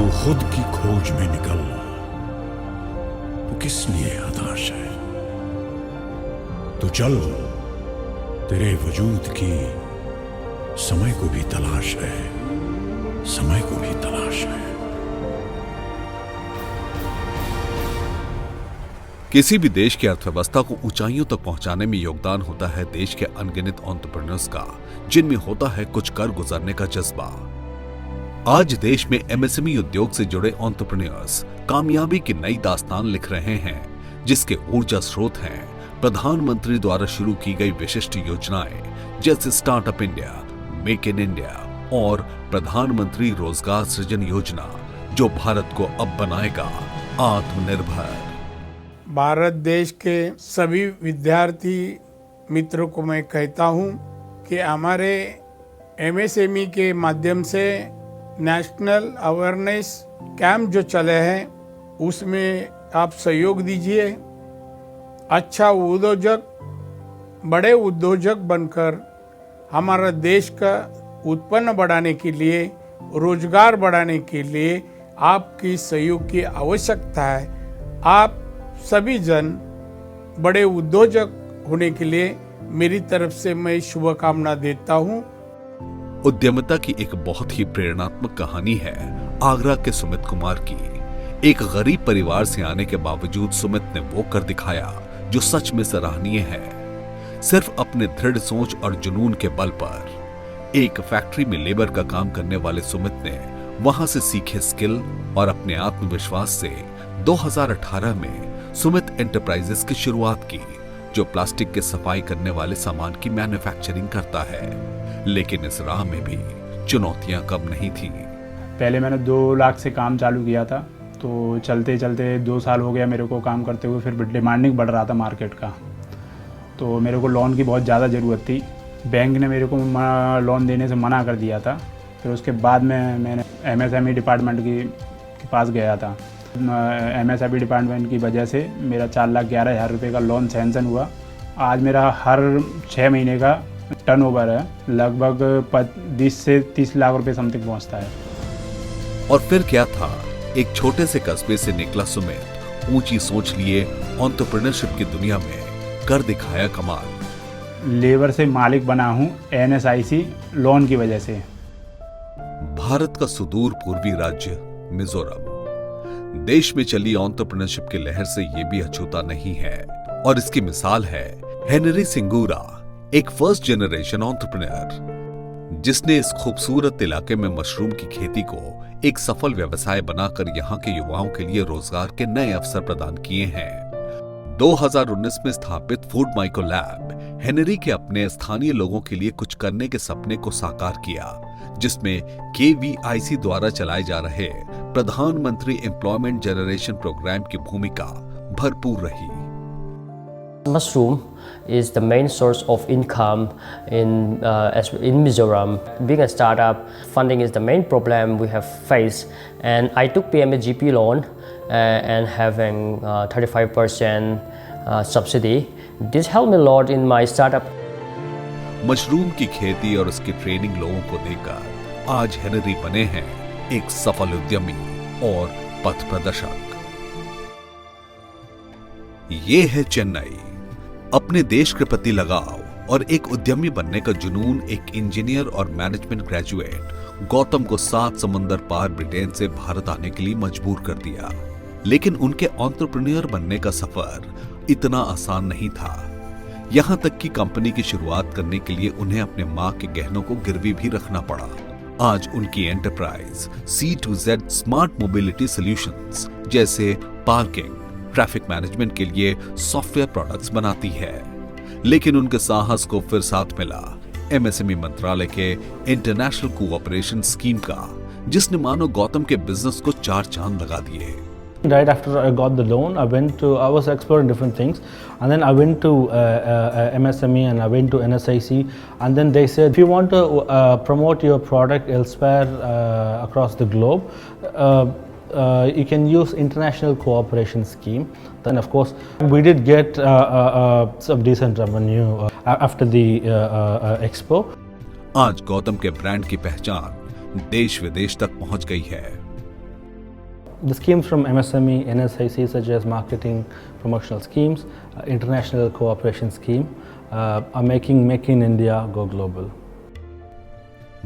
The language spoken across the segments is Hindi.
तू खुद की खोज में निकल, तू किस लिए हताश है? तू चल, तेरे वजूद की समय को भी तलाश है, समय को भी तलाश है। किसी भी देश की अर्थव्यवस्था को ऊंचाइयों तक पहुंचाने में योगदान होता है देश के अनगिनत एंटरप्रेन्योर्स का, जिनमें होता है कुछ कर गुजरने का जज्बा। आज देश में एमएसएमई उद्योग से जुड़े एंटरप्रेन्योर्स कामयाबी की नई दास्तान लिख रहे हैं, जिसके ऊर्जा स्रोत हैं प्रधानमंत्री द्वारा शुरू की गई विशिष्ट योजनाएं जैसे startup India, make in India और प्रधानमंत्री रोजगार सृजन योजना, जो भारत को अब बनाएगा आत्मनिर्भर। भारत देश के सभी विद्यार्थी मित्रों को मैं कहता हूं कि हमारे एमएसएमई के माध्यम से नेशनल अवेयरनेस कैंप जो चले हैं उसमें आप सहयोग दीजिए। अच्छा उद्योजक, बड़े उद्योजक बनकर हमारा देश का उत्पन्न बढ़ाने के लिए, रोजगार बढ़ाने के लिए आपकी सहयोग की आवश्यकता है। आप सभी जन बड़े उद्योजक होने के लिए मेरी तरफ से मैं शुभकामना देता हूं। उद्यमिता की एक बहुत ही प्रेरणात्मक कहानी है आगरा के सुमित कुमार की। एक गरीब परिवार से आने के बावजूद सुमित ने वो कर दिखाया जो सच में सराहनीय है। सिर्फ अपने दृढ़ सोच और जुनून के बल पर एक फैक्ट्री में लेबर का काम करने वाले सुमित ने वहां से सीखे स्किल और अपने आत्मविश्वास से 2018 में सुमित एंटरप्राइजेस की शुरुआत की, जो प्लास्टिक के सफाई करने वाले सामान की मैन्युफैक्चरिंग करता है। लेकिन इस राह में भी चुनौतियां कम नहीं थी। पहले मैंने 2 लाख से काम चालू किया था, तो चलते चलते 2 साल हो गया मेरे को काम करते हुए। फिर डिमांडिंग बढ़ रहा था मार्केट का, तो मेरे को लोन की बहुत ज़्यादा ज़रूरत थी। बैंक ने मेरे को लोन देने से मना कर दिया था। फिर उसके बाद में मैंने एमएसएमई डिपार्टमेंट के पास गया था। एमएसएमई डिपार्टमेंट की वजह से मेरा 4,11,000 रुपये का लोन सैंक्शन हुआ। आज मेरा हर 6 महीने का टर्नओवर है, लगभग 20 से 30 लाख रुपए समथिंग पहुंचता है। और फिर क्या था, एक छोटे से कस्बे से निकला सुमित ऊंची सोच लिए एंटरप्रेन्योरशिप की दुनिया में कर दिखाया कमाल। लेबर से मालिक बना हूं एनएसआईसी लोन की वजह से। भारत का सुदूर पूर्वी राज्य मिजोरम देश में चली एंटरप्रेन्योरशिप की लहर से ये भी अछूता नहीं है, और इसकी मिसाल है हेनरी सिंगूरा, एक फर्स्ट जनरेशन एंटरप्रेन्योर जिसने इस खूबसूरत इलाके में मशरूम की खेती को एक सफल व्यवसाय बनाकर यहाँ के युवाओं के लिए रोजगार के नए अवसर प्रदान किए हैं। 2019 में स्थापित फूड माइक्रो लैब हेनरी के अपने स्थानीय लोगों के लिए कुछ करने के सपने को साकार किया, जिसमें केवीआईसी द्वारा चलाए जा रहे प्रधानमंत्री एम्प्लॉयमेंट जनरेशन प्रोग्राम की भूमिका भरपूर रही। Mushroom is the main source of income in Mizoram. Being a startup, funding is the main problem we have faced, and I took PMAGP loan and having 35% subsidy. This helped me a lot in my startup. Mushroom की खेती और उसकी ट्रेनिंग लोगों को देकर आज हेनरी बने हैं एक सफल उद्यमी और पथ प्रदर्शक। ये है चेन्नई। अपने देश के प्रति लगाव और एक उद्यमी बनने का जुनून एक इंजीनियर और मैनेजमेंट ग्रेजुएट गौतम को 7 समुंदर पार ब्रिटेन से भारत आने के लिए मजबूर कर दिया। लेकिन उनके एंटरप्रेन्योर बनने का सफर इतना आसान नहीं था। यहां तक कि कंपनी की शुरुआत करने के लिए उन्हें अपने मां के गहनों को गिरवी भी रखना पड़ा। आज उनकी enterprise C2Z smart mobility solutions जैसे पार्किंग, ट्रैफिक मैनेजमेंट के लिए सॉफ्टवेयर प्रोडक्ट्स बनाती है। लेकिन उनके साहस को फिर साथ मिला एमएसएमई मंत्रालय के इंटरनेशनल कोऑपरेशन स्कीम का, जिसने मानो गौतम के बिजनेस को 4 चांद लगा दिए। Right after I got the loan, I was exploring different things, and then I went to MSME and I went to NSIC, and then they said if you want to promote your product elsewhere across the globe, you can use international cooperation scheme. Then of course we did get some decent revenue after the expo. आज गौतम के ब्रांड की पहचान देश विदेश तक पहुंच गई है। The schemes from MSME, NSIC, such as marketing, promotional schemes, international cooperation scheme, are making Make in India go global.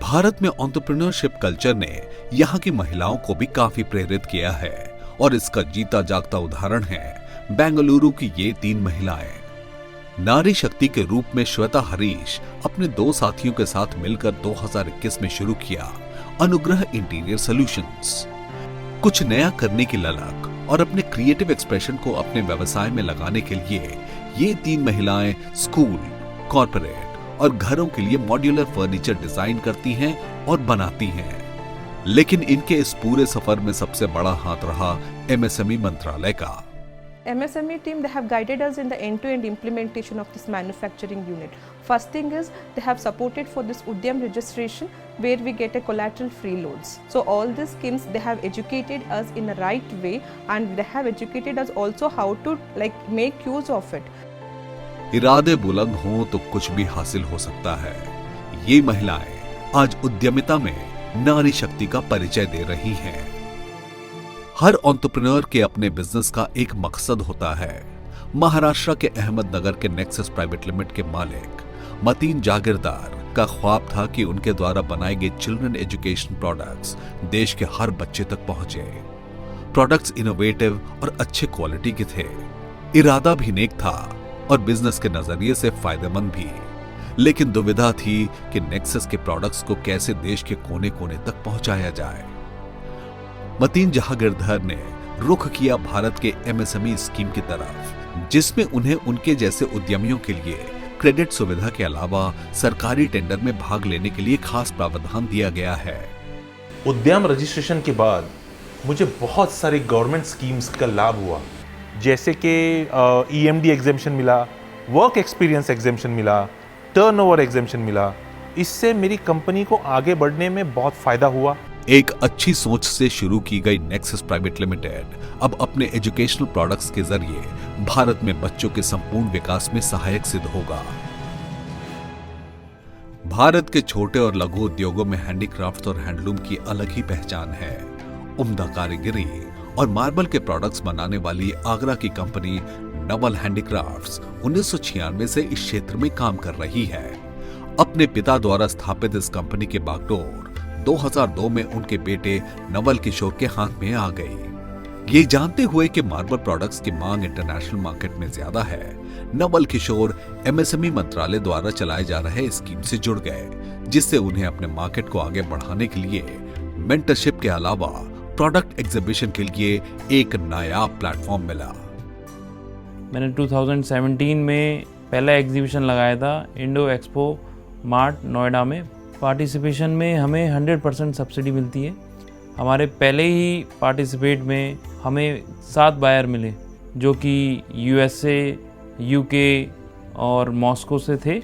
Bharat में एंटरप्रेन्योरशिप कल्चर ने यहाँ की महिलाओं को भी काफी प्रेरित किया है और इसका जीता जागता उदाहरण है बेंगलुरु की ये 3 महिलाएं। नारी शक्ति के रूप में श्वेता हरीश अपने 2 साथियों के साथ मिलकर 2021 में शुरू किया अनुग्रह इंटीरियर सॉल्यूशंस। कुछ नया करने की ललक और अपने क्रिएटिव एक्सप्रेशन को अपने व्यवसाय में लगाने के लिए ये 3 महिलाएं स्कूल, कॉर्पोरेट और घरों के लिए मॉड्यूलर फर्नीचर डिजाइन करती हैं और बनाती हैं। लेकिन इनके इस पूरे सफर में सबसे बड़ा हाथ रहा एमएसएमई मंत्रालय का। MSME team, they have guided us in the end-to-end implementation of this manufacturing unit. First thing is they have supported for this Udyam registration where we get a collateral-free loans. So all these schemes, they have educated us in the right way and they have educated us also how to make use of it. इरादे बुलंद हों तो कुछ भी हासिल हो सकता है। ये महिलाएं आज उद्यमिता में नारी शक्ति का परिचय दे रही हैं। हर एंटरप्रेन्योर के अपने बिजनेस का एक मकसद होता है। महाराष्ट्र के अहमदनगर के नेक्सस प्राइवेट लिमिटेड के मालिक मतीन जागीरदार का ख्वाब था कि उनके द्वारा बनाए गए चिल्ड्रन एजुकेशन प्रोडक्ट्स देश के हर बच्चे तक पहुंचे। प्रोडक्ट्स इनोवेटिव और अच्छे क्वालिटी के थे। इरादा भी नेक था और बिजनेस के नजरिए से फायदेमंद भी, लेकिन दुविधा थी कि नेक्सस के प्रोडक्ट्स को कैसे देश के कोने कोने तक पहुंचाया जाए। मतीन जागीरदार ने रुख किया भारत के एमएसएमई स्कीम की तरफ, जिसमें उन्हें उनके जैसे उद्यमियों के लिए क्रेडिट सुविधा के अलावा सरकारी टेंडर में भाग लेने के लिए खास प्रावधान दिया गया है। उद्यम रजिस्ट्रेशन के बाद मुझे बहुत सारी गवर्नमेंट स्कीम्स का लाभ हुआ, जैसे कि ईएमडी एग्जेम्पशन मिला, वर्क एक्सपीरियंस एग्जेम्पशन मिला, टर्नओवर एग्जेम्पशन मिला। इससे मेरी कंपनी को आगे बढ़ने में बहुत फायदा हुआ। एक अच्छी सोच से शुरू की गई नेक्सस प्राइवेट लिमिटेड अब अपने एजुकेशनल प्रोडक्ट्स के जरिए भारत में बच्चों के संपूर्ण विकास में सहायक सिद्ध होगा। भारत के छोटे और लघु उद्योगों में हैंडीक्राफ्ट और हैंडलूम की अलग ही पहचान है। उम्दा कारीगरी और मार्बल के प्रोडक्ट्स बनाने वाली आगरा की कंपनी नवल हैंडीक्राफ्ट्स 1996 से इस क्षेत्र में काम कर रही है। अपने पिता द्वारा स्थापित इस कंपनी के बागडोर 2002 में उनके बेटे नवल किशोर के हाथ में आ गई। ये जानते हुए कि मार्बल प्रोडक्ट्स की मांग इंटरनेशनल मार्केट में ज्यादा है, नवल किशोर एमएसएमई मंत्रालय द्वारा चलाए जा रहे स्कीम से जुड़ गए, जिससे उन्हें अपने मार्केट को आगे बढ़ाने के लिए मेंटरशिप के अलावा प्रोडक्ट एग्जीबिशन के लिए एक नायाब प्लेटफॉर्म मिला। मैंने 2017 में पहला एग्जीबिशन लगाया था इंडो एक्सपो मार्ट नोएडा में। पार्टिसिपेशन में हमें 100% सब्सिडी मिलती है। हमारे पहले ही पार्टिसिपेट में हमें 7 बायर मिले, जो कि यूएसए, यूके और मॉस्को से थे।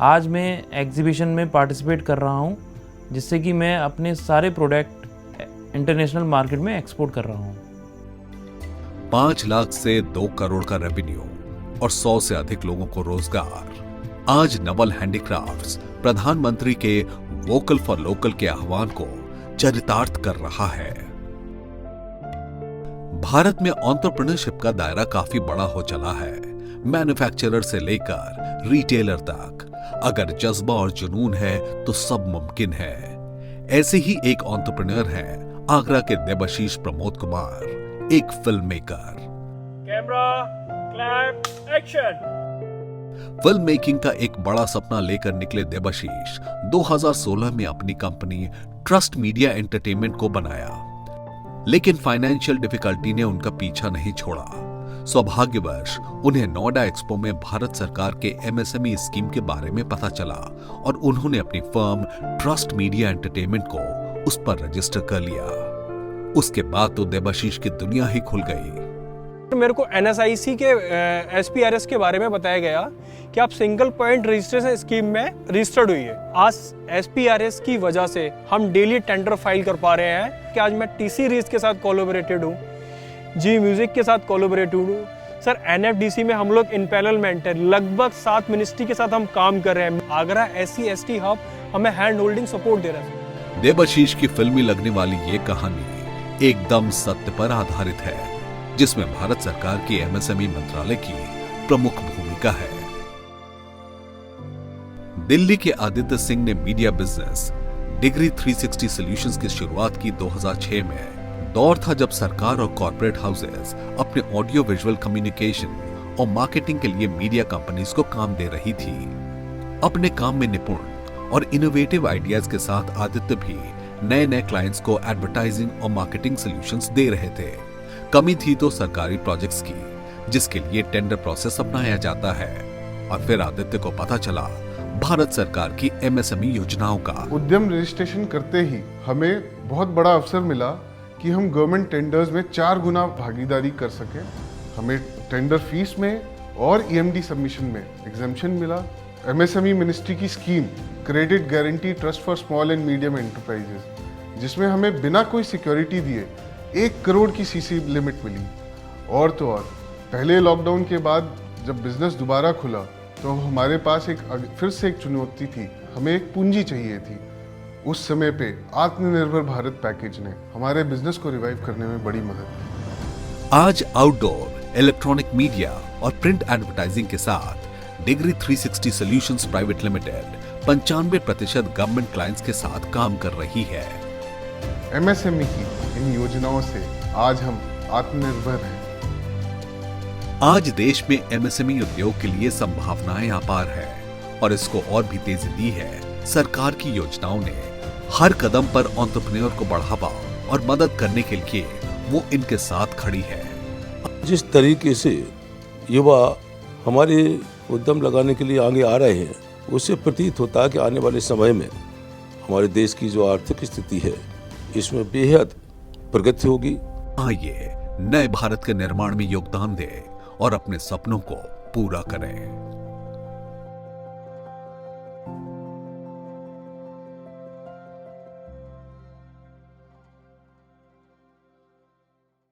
आज मैं एग्जीबिशन में पार्टिसिपेट कर रहा हूँ, जिससे कि मैं अपने सारे प्रोडक्ट इंटरनेशनल मार्केट में एक्सपोर्ट कर रहा हूँ। 5 लाख से 2 करोड़ का रेवेन्यू और 100 से अधिक लोगों को रोजगार। आज नवल हैंडीक्राफ्ट्स प्रधानमंत्री के वोकल फॉर लोकल के आह्वान को चरितार्थ कर रहा है। भारत में एंटरप्रेन्योरशिप का दायरा काफी बड़ा हो चला है, मैन्युफैक्चरर से लेकर रिटेलर तक। अगर जज्बा और जुनून है तो सब मुमकिन है। ऐसे ही एक एंटरप्रेन्योर हैं आगरा के देबाशीष प्रमोद कुमार, एक film maker. Camera, clap, action. Film making का एक बड़ा सपना लेकर निकले देबाशीष 2016 में अपनी कंपनी ट्रस्ट मीडिया एंटरटेनमेंट को बनाया, लेकिन फाइनेंशियल डिफिकल्टी ने उनका पीछा नहीं छोड़ा। सौभाग्यवश उन्हें नोएडा एक्सपो में भारत सरकार के एमएसएमई स्कीम के बारे में पता चला और उन्होंने अपनी फर्म ट्रस्ट मीडिया एंटरटेनमेंट को उस पर रजिस्टर कर लिया। उसके बाद तो देबाशीष की दुनिया ही खुल गई। मेरे को एनएसआईसी के एसपीआरएस के बारे में बताया गया कि आप सिंगल पॉइंट रजिस्ट्रेशन स्कीम में रजिस्टर्ड हुई है। आज एसपीआरएस की वजह से हम डेली टेंडर फाइल कर पा रहे हैं कि आज मैं टीसी रीज के साथ कोलैबोरेटेड हूँ, जी म्यूजिक के साथ कोलैबोरेटेड हूँ। सर एनएफडीसी में हम लोग इन पैनलमेंट है, लगभग 7 मिनिस्ट्री के साथ हम काम कर रहे हैं। आगरा SC/ST हब हमें हैंड होल्डिंग सपोर्ट दे रहा है। देबाशीष की फिल्मी लगने वाली ये कहानी एकदम सत्य पर आधारित है, जिसमें भारत सरकार की एमएसएमई मंत्रालय की प्रमुख भूमिका है। दिल्ली के आदित्य सिंह ने मीडिया बिजनेस डिग्री 360 सॉल्यूशंस की शुरुआत की 2006 में। दौर था जब सरकार और कॉर्पोरेट हाउसेस अपने ऑडियो विजुअल कम्युनिकेशन और मार्केटिंग के लिए मीडिया कंपनीज को काम दे रही थी। अपने काम में निपुण और इनोवेटिव आइडियाज के साथ आदित्य भी नए नए क्लाइंट्स को एडवर्टाइजिंग और मार्केटिंग सॉल्यूशंस दे रहे थे। कमी थी तो सरकारी प्रोजेक्ट्स की, जिसके लिए टेंडर प्रोसेस अपनाया जाता है। और फिर आदित्य को पता चला भारत सरकार की एमएसएमई योजनाओं का। उद्यम रजिस्ट्रेशन करते ही हमें बहुत बड़ा अवसर मिला कि हम गवर्नमेंट टेंडर्स में 4 गुना भागीदारी कर सके। हमें टेंडर फीस में और ईएमडी सबमिशन में एग्जेम्पशन मिला। एमएसएमई मिनिस्ट्री की scheme credit guarantee trust for small and medium enterprises, जिसमें हमें बिना कोई सिक्योरिटी दिए 1 करोड़ की सीसी लिमिट मिली। और तो और पहले लॉकडाउन के बाद जब बिजनेस दोबारा खुला तो हमारे पास फिर से एक चुनौती थी, हमें एक पूंजी चाहिए थी। उस समय पे आत्मनिर्भर भारत पैकेज ने हमारे बिजनेस को रिवाइव करने में बड़ी मदद की। आज आउटडोर, इलेक्ट्रॉनिक मीडिया और प्रिंट एडवर्टाइजिंग के साथ degree 360 solutions private limited 95% government clients के साथ काम कर रही है। एमएसएमई की इन योजनाओं से आज हम आत्मनिर्भर हैं। आज देश में एमएसएमई उद्योग के लिए संभावनाएं अपार है और इसको और भी तेजी दी है सरकार की योजनाओं ने। हर कदम पर एंटरप्रेन्योर को बढ़ावा और मदद करने के लिए वो इनके साथ खड़ी है। जिस तरीके से युवा हमारे उद्यम लगाने के लिए आगे आ रहे हैं, उससे प्रतीत होता है कि आने वाले समय में हमारे देश की जो आर्थिक स्थिति है, इसमें बेहद प्रगति होगी। आइए नए भारत के निर्माण में योगदान दें और अपने सपनों को पूरा करें।